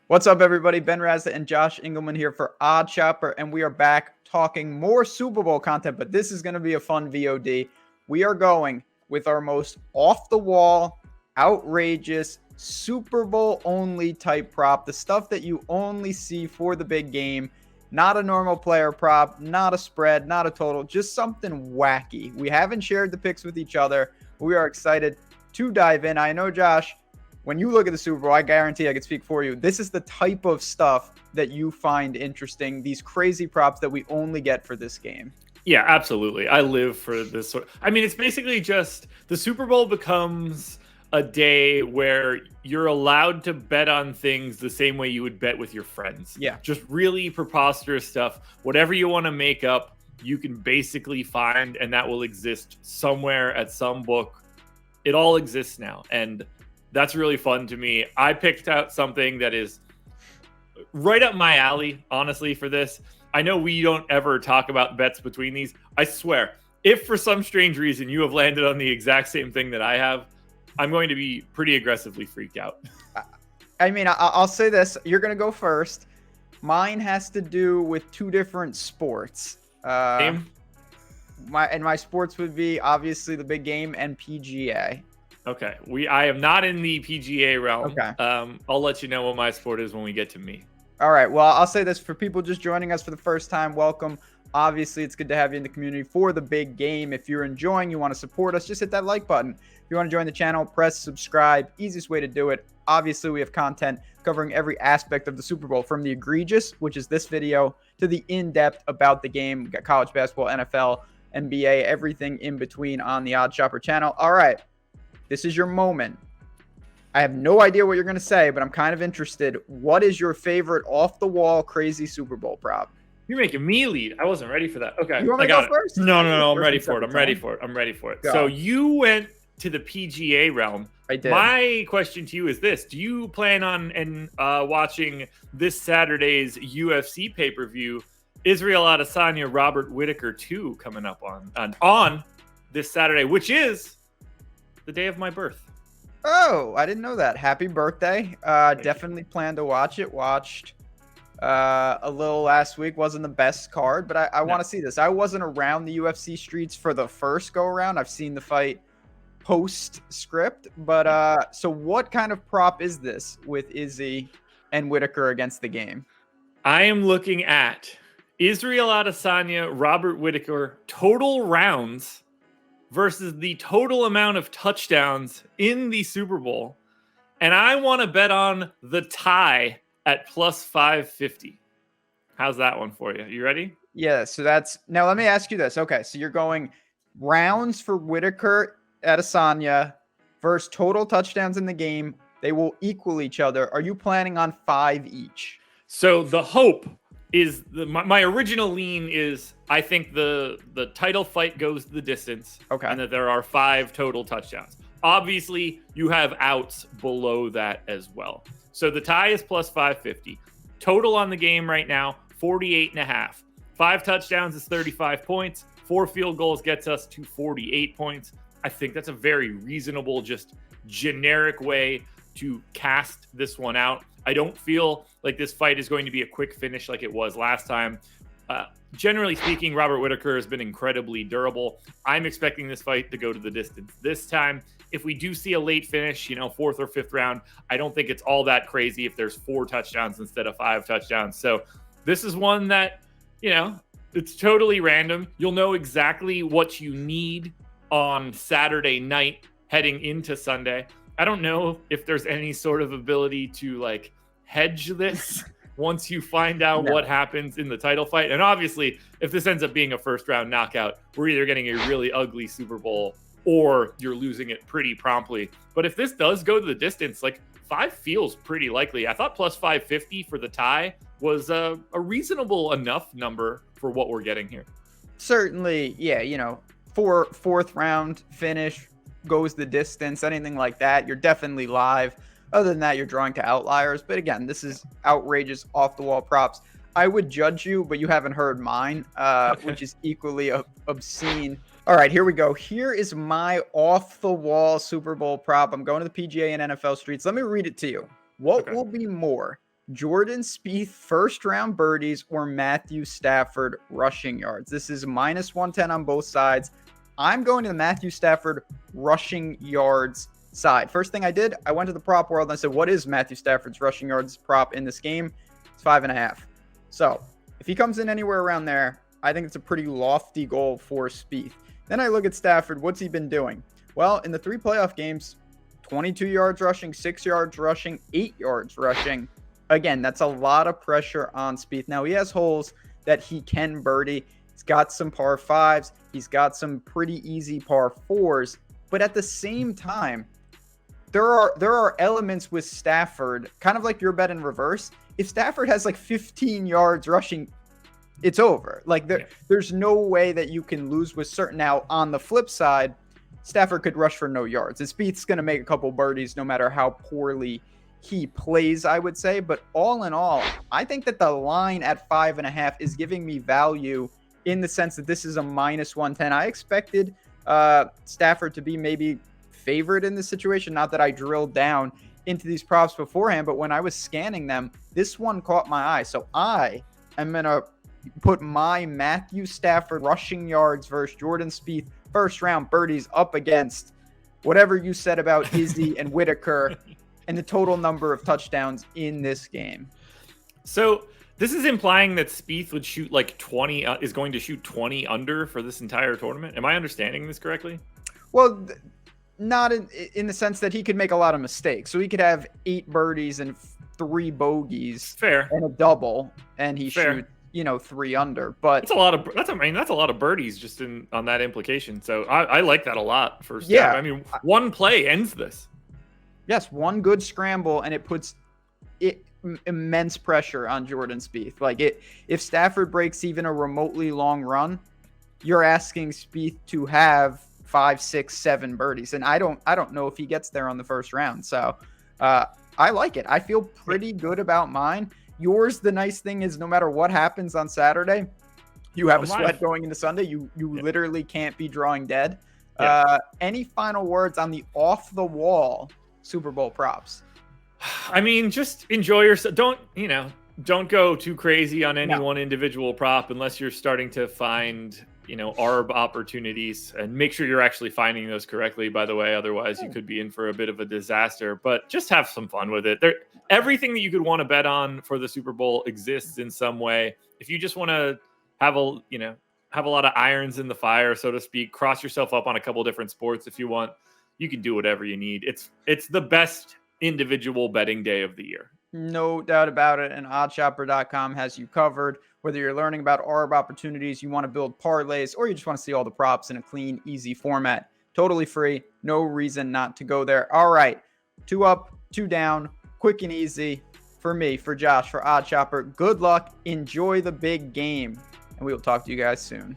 What's up, everybody? Ben Rasa and Josh Engleman here for Odd Chopper, and we are back talking more Super Bowl content, but this is going to be a fun VOD. We are going with our most off-the-wall, outrageous, Super Bowl-only type prop, the stuff that you only see for the big game, not a normal player prop, not a spread, not a total, just something wacky. We haven't shared the picks with each other. We are excited to dive in. I know, Josh, when you look at the Super Bowl, I guarantee I could speak for you. This is the type of stuff that you find interesting, these crazy props that we only get for this game. Yeah, absolutely. I live for this sort. I mean, it's basically just the Super Bowl becomes a day where you're allowed to bet on things the same way you would bet with your friends. Yeah. Just really preposterous stuff. Whatever you want to make up, you can basically find, and that will exist somewhere at some book. It all exists now. And that's really fun to me. I picked out something that is right up my alley, honestly, for this. I know we don't ever talk about bets between these. I swear, if for some strange reason you have landed on the exact same thing that I have, I'm going to be pretty aggressively freaked out. I mean, I'll say this. You're going to go first. Mine has to do with two different sports. My sports would be obviously the big game and PGA. Okay, I am not in the PGA realm. Okay. I'll let you know what my sport is when we get to me. All right. Well, I'll say this for people just joining us for the first time. Welcome. Obviously, it's good to have you in the community for the big game. If you're enjoying, you want to support us, just hit that like button. If you want to join the channel, press subscribe. Easiest way to do it. Obviously, we have content covering every aspect of the Super Bowl, from the egregious, which is this video, to the in-depth about the game. We got college basketball, NFL, NBA, everything in between on the Odd Chopper channel. All right. This is your moment. I have no idea what you're going to say, but I'm kind of interested. What is your favorite off-the-wall crazy Super Bowl prop? You're making me lead. I wasn't ready for that. Okay. You want me to go first? No. I'm ready for it. I'm ready for it. Go. So you went to the PGA realm. I did. My question to you is this. Do you plan on watching this Saturday's UFC pay-per-view, Israel Adesanya, Robert Whittaker 2, coming up on this Saturday, which is the day of my birth? Oh, I didn't know that. Happy birthday. Definitely plan to watch it. Watched a little last week. Wasn't the best card, but I want to see this. I wasn't around the UFC streets for the first go around. I've seen the fight post-script, but so what kind of prop is this with Izzy and Whittaker against the game? I am looking at Israel Adesanya, Robert Whittaker, total rounds versus the total amount of touchdowns in the Super Bowl. And I want to bet on the tie at plus 550. How's that one for you? You ready? Yeah, so now let me ask you this. Okay, so you're going rounds for Whittaker, Adesanya versus total touchdowns in the game. They will equal each other. Are you planning on 5 each? So the hope is my original lean is I think the title fight goes the distance. Okay. And that there are 5 total touchdowns. Obviously, you have outs below that as well. So the tie is plus 550. Total on the game right now, 48.5. 5 touchdowns is 35 points. 4 field goals gets us to 48 points. I think that's a very reasonable, just generic way to cast this one out. I don't feel like this fight is going to be a quick finish like it was last time. Generally speaking, Robert Whittaker has been incredibly durable. I'm expecting this fight to go to the distance this time. If we do see a late finish, 4th or 5th round, I don't think it's all that crazy if there's 4 touchdowns instead of 5 touchdowns. So this is one that, it's totally random. You'll know exactly what you need on Saturday night heading into Sunday. I don't know if there's any sort of ability to hedge this once you find out what happens in the title fight. And obviously, if this ends up being a first round knockout, we're either getting a really ugly Super Bowl or you're losing it pretty promptly. But if this does go to the distance, 5 feels pretty likely. I thought plus 550 for the tie was a reasonable enough number for what we're getting here. Certainly, yeah, 4th round finish goes the distance, anything like that, you're definitely live. Other than that, you're drawing to outliers. But again, this is outrageous off-the-wall props. I would judge you, but you haven't heard mine, which is equally obscene. All right, here we go. Here is my off-the-wall Super Bowl prop. I'm going to the PGA and NFL streets. Let me read it to you. What will be more, Jordan Spieth first round birdies or Matthew Stafford rushing yards. This is minus 110 on both sides. I'm going to the Matthew Stafford rushing yards side. First thing I did, I went to the prop world and I said, what is Matthew Stafford's rushing yards prop in this game? It's 5.5. So if he comes in anywhere around there, I think it's a pretty lofty goal for Spieth. Then I look at Stafford. What's he been doing? Well, in the 3 playoff games, 22 yards rushing, 6 yards rushing, 8 yards rushing. Again, that's a lot of pressure on Spieth. Now, he has holes that he can birdie. He's got some par 5s. He's got some pretty easy par 4s. But at the same time, there are elements with Stafford, kind of like your bet in reverse. If Stafford has like 15 yards rushing, it's over. Like there's no way that you can lose with certain. Now, on the flip side, Stafford could rush for no yards. And Spieth's going to make a couple birdies no matter how poorly he plays, I would say. But all in all, I think that the line at 5.5 is giving me value in the sense that this is a minus 110. I expected Stafford to be maybe favored in this situation. Not that I drilled down into these props beforehand, but when I was scanning them, this one caught my eye. So I am going to put my Matthew Stafford rushing yards versus Jordan Spieth first round birdies up against whatever you said about Izzy and Whittaker and the total number of touchdowns in this game. So this is implying that Spieth would shoot like 20, is going to shoot 20 under for this entire tournament. Am I understanding this correctly? Well, not in the sense that he could make a lot of mistakes. So he could have 8 birdies and 3 bogeys. Fair. And a double, and he shoots 3 under. But that's a lot of birdies just on that implication. So I like that a lot for Stafford. Yeah. I mean, one play ends this. Yes, one good scramble, and it puts immense pressure on Jordan Spieth. Like if Stafford breaks even a remotely long run, you're asking Spieth to have 5, 6, 7 birdies, and I don't know if he gets there on the first round. So I like it. I feel pretty good about mine. Yours, the nice thing is, no matter what happens on Saturday, you have a sweat going into Sunday. You literally can't be drawing dead. Any final words on the off the wall Super Bowl props? I mean, just enjoy yourself. Don't go too crazy on any one individual prop unless you're starting to find, arb opportunities, and make sure you're actually finding those correctly, by the way. Otherwise, you could be in for a bit of a disaster, but just have some fun with it. Everything that you could want to bet on for the Super Bowl exists in some way. If you just want to have a lot of irons in the fire, so to speak, cross yourself up on a couple different sports if you want, you can do whatever you need. It's the best individual betting day of the year. No doubt about it. And oddshopper.com has you covered. Whether you're learning about ARB opportunities, you want to build parlays, or you just want to see all the props in a clean, easy format. Totally free. No reason not to go there. All right. 2 up, 2 down. Quick and easy for me, for Josh, for OddsShopper. Good luck. Enjoy the big game. And we will talk to you guys soon.